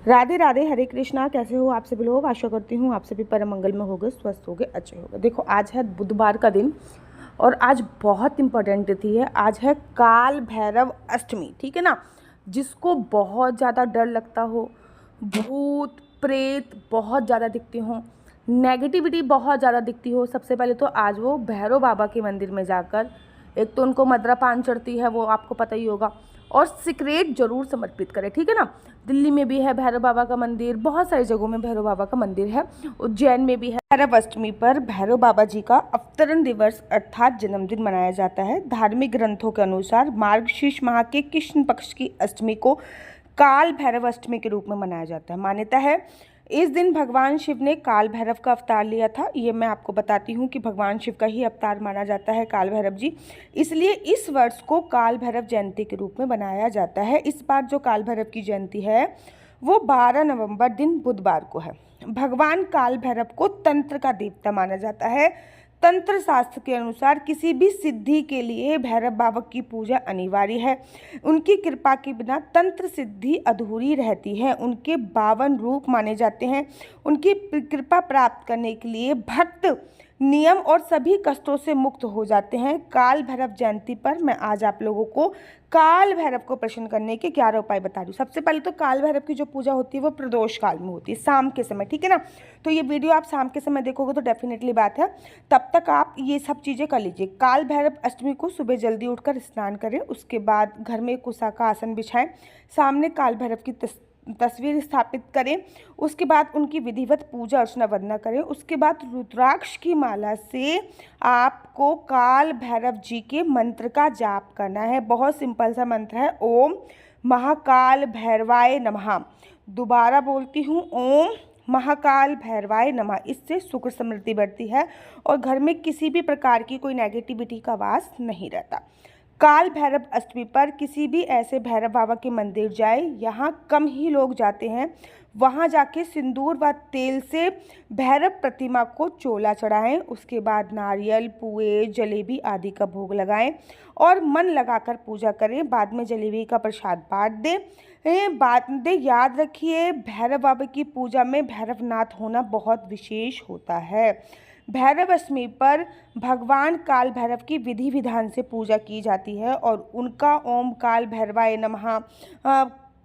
राधे राधे, हरे कृष्णा। कैसे हो आप सभी लोग? आशा करती हूँ आप सभी परम मंगल में होगे, स्वस्थ होगे, अच्छे होगे। देखो, आज है बुधवार का दिन और आज बहुत इंपॉर्टेंट तिथि है। आज है काल भैरव अष्टमी, ठीक है ना। जिसको बहुत ज़्यादा डर लगता हो, भूत प्रेत बहुत ज़्यादा दिखती हो, नेगेटिविटी बहुत ज़्यादा दिखती हो, सबसे पहले तो आज वो भैरव बाबा के मंदिर में जाकर, एक तो उनको मदरा पान चढ़ती है, वो आपको पता ही होगा, और सिक्रेट जरूर समर्पित करें, ठीक है ना। दिल्ली में भी है भैरव बाबा का मंदिर, बहुत सारी जगहों में भैरव बाबा का मंदिर है, उज्जैन में भी है। भैरव अष्टमी पर भैरव बाबा जी का अवतरण दिवस अर्थात जन्मदिन मनाया जाता है। धार्मिक ग्रंथों के अनुसार मार्गशीर्ष माह के कृष्ण पक्ष की अष्टमी को काल भैरव अष्टमी के रूप में मनाया जाता है। मान्यता है इस दिन भगवान शिव ने काल भैरव का अवतार लिया था। ये मैं आपको बताती हूँ कि भगवान शिव का ही अवतार माना जाता है काल भैरव जी, इसलिए इस वर्ष को काल भैरव जयंती के रूप में मनाया जाता है। इस बार जो काल भैरव की जयंती है वो 12 नवंबर दिन बुधवार को है। भगवान काल भैरव को तंत्र का देवता माना जाता है। तंत्र शास्त्र के अनुसार किसी भी सिद्धि के लिए भैरव बाबा की पूजा अनिवार्य है। उनकी कृपा के बिना तंत्र सिद्धि अधूरी रहती है। उनके 52 रूप माने जाते हैं। उनकी कृपा प्राप्त करने के लिए भक्त नियम और सभी कष्टों से मुक्त हो जाते हैं। काल भैरव जयंती पर मैं आज आप लोगों को काल भैरव को प्रसन्न करने के 11 उपाय बता रही हूँ। सबसे पहले तो काल भैरव की जो पूजा होती है वो प्रदोष काल में होती है, शाम के समय, ठीक है ना। तो ये वीडियो आप शाम के समय देखोगे तो डेफिनेटली बात है, तब तक आप ये सब चीज़ें कर लीजिए। काल भैरव अष्टमी को सुबह जल्दी उठकर स्नान करें, उसके बाद घर में कुशा का आसन बिछाएं, सामने काल भैरव की तस्वीर स्थापित करें, उसके बाद उनकी विधिवत पूजा अर्चना वंदना करें। उसके बाद रुद्राक्ष की माला से आपको काल भैरव जी के मंत्र का जाप करना है। बहुत सिंपल सा मंत्र है, ओम महाकाल भैरवाय नमः। दोबारा बोलती हूँ, ओम महाकाल भैरवाय नमः। इससे सुख समृद्धि बढ़ती है और घर में किसी भी प्रकार की कोई नेगेटिविटी का वास नहीं रहता। काल भैरव अष्टमी पर किसी भी ऐसे भैरव बाबा के मंदिर जाए, यहाँ कम ही लोग जाते हैं, वहाँ जाके सिंदूर व तेल से भैरव प्रतिमा को चोला चढ़ाएं। उसके बाद नारियल, पुए, जलेबी आदि का भोग लगाएं और मन लगाकर पूजा करें। बाद में जलेबी का प्रसाद बांट दें। याद रखिए, भैरव बाबा की पूजा में भैरवनाथ होना बहुत विशेष होता है। भैरव अष्टमी पर भगवान काल भैरव की विधि विधान से पूजा की जाती है और उनका ओम काल भैरवाय नमः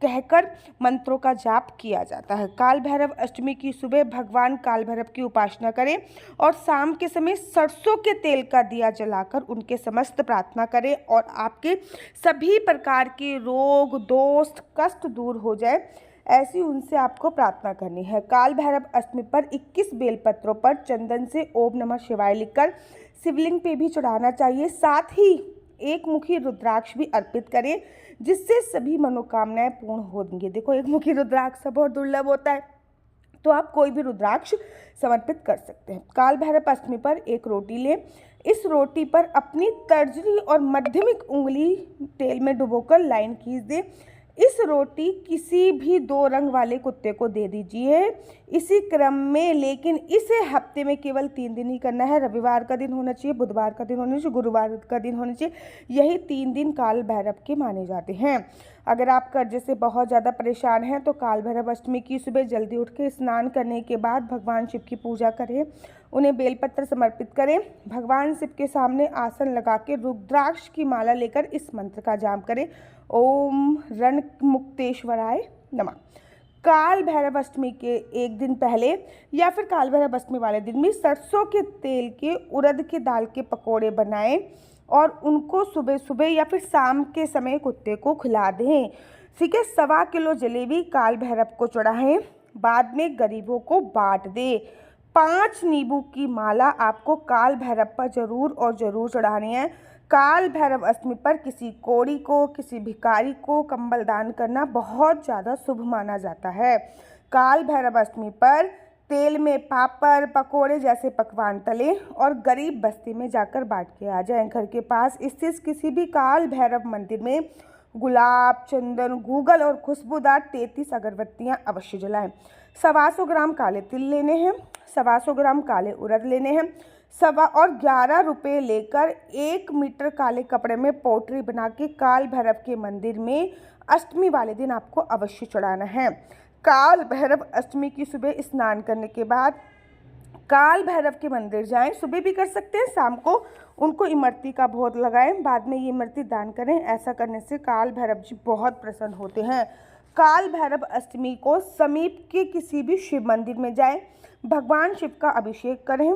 कहकर मंत्रों का जाप किया जाता है। काल भैरव अष्टमी की सुबह भगवान काल भैरव की उपासना करें और शाम के समय सरसों के तेल का दिया जलाकर उनके समस्त प्रार्थना करें और आपके सभी प्रकार के रोग, दोष, कष्ट दूर हो जाए, ऐसी उनसे आपको प्रार्थना करनी है। काल भैरव अष्टमी पर 21 बेलपत्रों पर चंदन से ओम नमः शिवाय लिखकर शिवलिंग पे भी चढ़ाना चाहिए। साथ ही एक मुखी रुद्राक्ष भी अर्पित करें, जिससे सभी मनोकामनाएं पूर्ण होंगी। देखो, एक मुखी रुद्राक्ष बहुत दुर्लभ होता है, तो आप कोई भी रुद्राक्ष समर्पित कर सकते हैं। काल भैरव अष्टमी पर एक रोटी लें। इस रोटी पर अपनी तर्जनी और मध्यमिक उंगली तेल में डुबोकर लाइन खींच दें। इस रोटी किसी भी 2 रंग वाले कुत्ते को दे दीजिए इसी क्रम में, लेकिन इसे हफ्ते में केवल 3 दिन ही करना है। रविवार का दिन होना चाहिए, बुधवार का दिन होना चाहिए, गुरुवार का दिन होना चाहिए। यही 3 दिन काल भैरव के माने जाते हैं। अगर आप कर्जे से बहुत ज़्यादा परेशान हैं तो काल भैरव अष्टमी की सुबह जल्दी उठ के स्नान करने के बाद भगवान शिव की पूजा करें, उन्हें बेलपत्र समर्पित करें। भगवान शिव के सामने आसन लगा के रुद्राक्ष की माला लेकर इस मंत्र का जाप करें, ओम रण मुक्तेश्वराय नमः। काल भैरव अष्टमी के एक दिन पहले या फिर काल भैरव अष्टमी वाले दिन भी सरसों के तेल के, उड़द के दाल के पकोड़े बनाएं और उनको सुबह सुबह या फिर शाम के समय कुत्ते को खिला दें। ठीक है, 1.25 किलो जलेबी काल भैरव को चढ़ाएं, बाद में गरीबों को बांट दें। 5 नींबू की माला आपको काल भैरव पर जरूर चढ़ानी है। काल भैरव अष्टमी पर किसी कोढ़ी को, किसी भिखारी को कंबल दान करना बहुत ज़्यादा शुभ माना जाता है। काल भैरव अष्टमी पर तेल में पापड़, पकोड़े जैसे पकवान तलें और गरीब बस्ती में जाकर बांट के आ जाएं। घर के पास स्थित किसी भी काल भैरव मंदिर में गुलाब, चंदन, गूगल और खुशबूदार 33 अगरबत्तियाँ अवश्य जलाएं। 125 ग्राम काले तिल लेने हैं, 125 ग्राम काले उड़द लेने हैं, 11 रुपये लेकर 1 मीटर काले कपड़े में पोटरी बना के काल भैरव के मंदिर में अष्टमी वाले दिन आपको अवश्य चढ़ाना है। काल भैरव अष्टमी की सुबह स्नान करने के बाद काल भैरव के मंदिर जाएं। सुबह भी कर सकते हैं, शाम को उनको इमरती का भोग लगाएं, बाद में ये इमरती दान करें। ऐसा करने से काल भैरव जी बहुत प्रसन्न होते हैं। काल भैरव अष्टमी को समीप के किसी भी शिव मंदिर में जाएं, भगवान शिव का अभिषेक करें,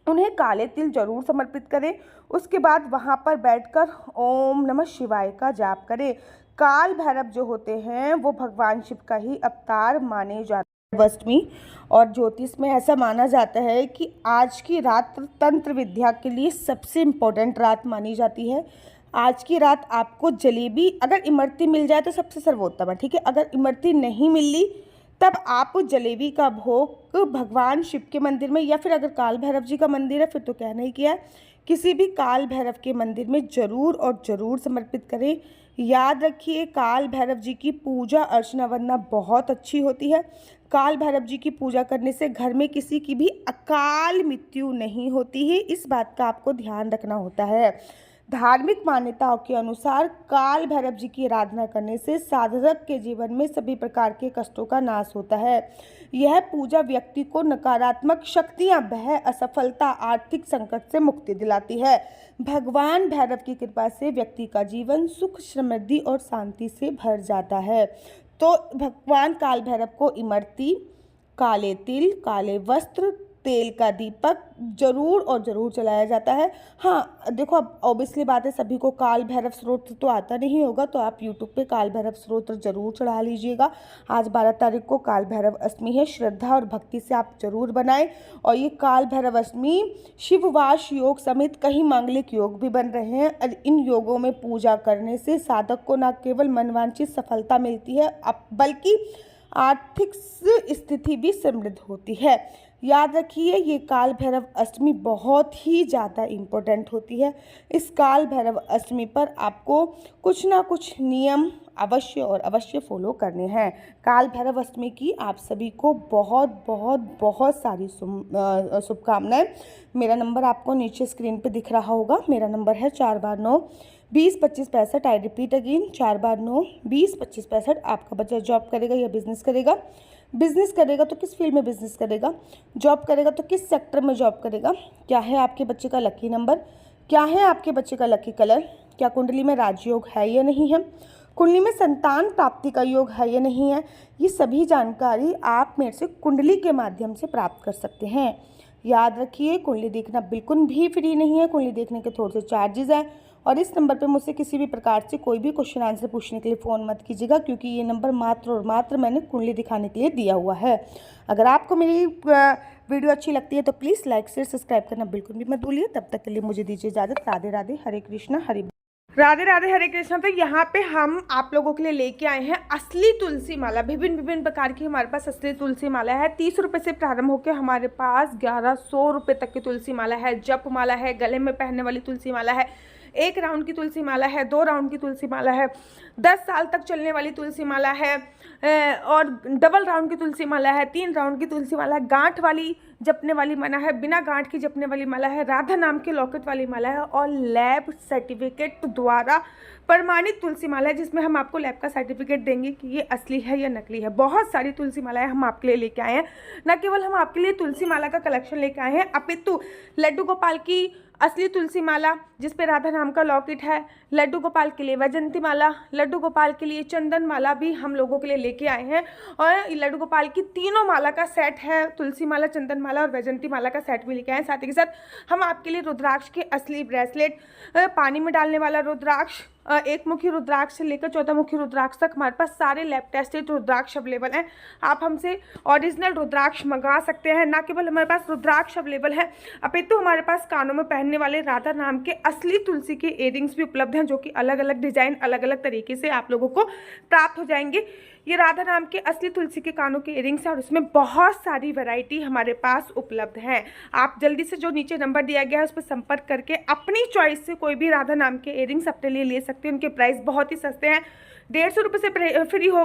उन्हें काले तिल जरूर समर्पित करें। उसके बाद वहाँ पर बैठकर ओम नमः शिवाय का जाप करें। काल भैरव जो होते हैं वो भगवान शिव का ही अवतार माने जाते हैं। अष्टमी और ज्योतिष में ऐसा माना जाता है कि आज की रात तंत्र विद्या के लिए सबसे इम्पोर्टेंट रात मानी जाती है। आज की रात आपको जलेबी, अगर इमरती मिल जाए तो सबसे सर्वोत्तम है, ठीक है। अगर इमरती नहीं मिली तब आप जलेबी का भोग भगवान शिव के मंदिर में, या फिर अगर काल भैरव जी का मंदिर है फिर तो कहना ही किया है, किसी भी काल भैरव के मंदिर में ज़रूर और ज़रूर समर्पित करें। याद रखिए, काल भैरव जी की पूजा अर्चना वरना बहुत अच्छी होती है। काल भैरव जी की पूजा करने से घर में किसी की भी अकाल मृत्यु नहीं होती है, इस बात का आपको ध्यान रखना होता है। धार्मिक मान्यताओं के अनुसार काल भैरव जी की आराधना करने से साधक के जीवन में सभी प्रकार के कष्टों का नाश होता है। यह पूजा व्यक्ति को नकारात्मक शक्तियां, भय, असफलता, आर्थिक संकट से मुक्ति दिलाती है। भगवान भैरव की कृपा से व्यक्ति का जीवन सुख, समृद्धि और शांति से भर जाता है। तो भगवान काल भैरव को इमरती, काले तिल, काले वस्त्र, तेल का दीपक जरूर और ज़रूर चलाया जाता है। हाँ देखो, अब ऑब्वियसली बात है, सभी को काल भैरव स्तोत्र तो आता नहीं होगा, तो आप यूट्यूब पे काल भैरव स्तोत्र जरूर चढ़ा लीजिएगा। आज 12 तारीख को काल भैरव अष्टमी है, श्रद्धा और भक्ति से आप जरूर बनाएं। और ये काल भैरव अष्टमी शिववास योग समेत कई मांगलिक योग भी बन रहे हैं। इन योगों में पूजा करने से साधक को न केवल मनवांछित सफलता मिलती है बल्कि आर्थिक स्थिति भी समृद्ध होती है। याद रखिए, ये काल भैरव अष्टमी बहुत ही ज़्यादा इम्पोर्टेंट होती है। इस काल भैरव अष्टमी पर आपको कुछ ना कुछ नियम अवश्य और अवश्य फॉलो करने हैं। काल भैरव अष्टमी की आप सभी को बहुत बहुत बहुत सारी शुभकामनाएं। मेरा नंबर आपको नीचे स्क्रीन पे दिख रहा होगा। मेरा नंबर है 4 बार 9 20 25 65। आई रिपीट अगेन, 4 बार 9 20 25 65। आपका बच्चा जॉब करेगा या बिजनेस करेगा? बिजनेस करेगा तो किस फील्ड में बिजनेस करेगा? जॉब करेगा तो किस सेक्टर में जॉब करेगा? क्या है आपके बच्चे का लकी नंबर? क्या है आपके बच्चे का लकी कलर? क्या कुंडली में राजयोग है या नहीं है? कुंडली में संतान प्राप्ति का योग है या नहीं है? ये सभी जानकारी आप मेरे से कुंडली के माध्यम से प्राप्त कर सकते हैं। याद रखिए, कुंडली देखना बिल्कुल भी फ्री नहीं है। कुंडली देखने के थोड़े से चार्जेस हैं। और इस नंबर पे मुझसे किसी भी प्रकार से कोई भी क्वेश्चन आंसर पूछने के लिए फ़ोन मत कीजिएगा, क्योंकि ये नंबर मात्र और मात्र मैंने कुंडली दिखाने के लिए दिया हुआ है। अगर आपको मेरी वीडियो अच्छी लगती है तो प्लीज़ लाइक शेयर सब्सक्राइब करना बिल्कुल भी मत भूलिए। तब तक के लिए मुझे दीजिए इजाज़त। राधे राधे, हरे कृष्णा, राधे राधे, हरे कृष्णा। तो यहाँ पे हम आप लोगों के लिए लेके आए हैं असली तुलसी माला। विभिन्न प्रकार की हमारे पास असली तुलसी माला है। 30 रुपये से प्रारंभ होकर हमारे पास 1100 रुपये तक की तुलसी माला है। जप माला है, गले में पहनने वाली तुलसी माला है, 1 राउंड की तुलसी माला है, 2 राउंड की तुलसी माला है, 10 साल तक चलने वाली तुलसी माला है, और डबल राउंड की तुलसी माला है, 3 राउंड की तुलसी माला है, गांठ वाली जपने वाली माला है, बिना गांठ की जपने वाली माला है, राधा नाम के लॉकेट वाली माला है, और लैब सर्टिफिकेट द्वारा प्रमाणित तुलसी माला है, जिसमें हम आपको लैब का सर्टिफिकेट देंगे कि ये असली है या नकली है। बहुत सारी तुलसी मालाएं हम आपके लिए लेके आए हैं। न केवल हम आपके लिए तुलसी माला का कलेक्शन लेके आए हैं, अपितु लड्डू गोपाल की असली तुलसी माला जिसपे राधा नाम का लॉकेट है, लड्डू गोपाल के लिए वैजंती माला, लड्डू गोपाल के लिए चंदन माला भी हम लोगों के लिए लेके आए हैं। और लड्डू गोपाल की तीनों माला का सेट है, तुलसी माला, चंदन माला और वैजंती माला का सेट भी लेके आए हैं। साथ ही के साथ हम आपके लिए रुद्राक्ष के असली ब्रेसलेट, पानी में डालने वाला रुद्राक्ष, 1 मुखी रुद्राक्ष से लेकर 14 मुखी रुद्राक्ष तक हमारे पास सारे लैब टेस्टेड रुद्राक्ष अवेलेबल हैं। आप हमसे ओरिजिनल रुद्राक्ष मंगा सकते हैं। ना केवल हमारे पास रुद्राक्ष अवेलेबल है, अपितु हमारे पास कानों में पहनने वाले राधा नाम के असली तुलसी के इयरिंग्स भी उपलब्ध हैं, जो कि अलग अलग डिजाइन, अलग अलग तरीके से आप लोगों को प्राप्त हो जाएंगे। ये राधा नाम के असली तुलसी के कानों के इयरिंग्स हैं और इसमें बहुत सारी वैरायटी हमारे पास उपलब्ध है। आप जल्दी से जो नीचे नंबर दिया गया है उस पर संपर्क करके अपनी चॉइस से कोई भी राधा नाम के इयरिंग्स अपने लिए ले सकते हैं। उनके प्राइस बहुत ही सस्ते हैं। 150 रुपये से फ्री हो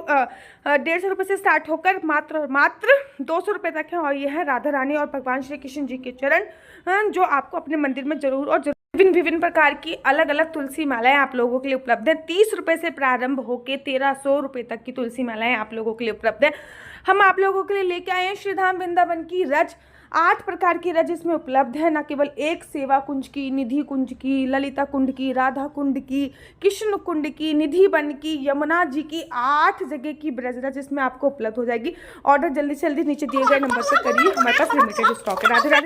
150 रुपये से स्टार्ट होकर मात्र 200 रुपये तक है। और ये है राधा रानी और भगवान श्री कृष्ण जी के चरण, जो आपको अपने मंदिर में जरूर और विभिन्न विभिन्न प्रकार की अलग अलग तुलसी मालाएं आप लोगों के लिए उपलब्ध है। 30 रुपये से प्रारंभ होकर 1300 रुपये तक की तुलसी मालाएं आप लोगों के लिए उपलब्ध है। हम आप लोगों के लिए लेके आए हैं श्रीधाम वृंदावन की रज। 8 प्रकार की रज इसमें उपलब्ध है, न केवल एक सेवा कुंज की, निधि कुंज की, ललिता कुंड की, राधा कुंड की, कृष्ण कुंड की, निधि वन की, यमुना जी की, 8 जगह की ब्रज रज इसमें आपको उपलब्ध हो जाएगी। ऑर्डर जल्दी से जल्दी नीचे दिए गए नंबर पर करिए, हमारे पास लिमिटेड स्टॉक है। राधे राधे।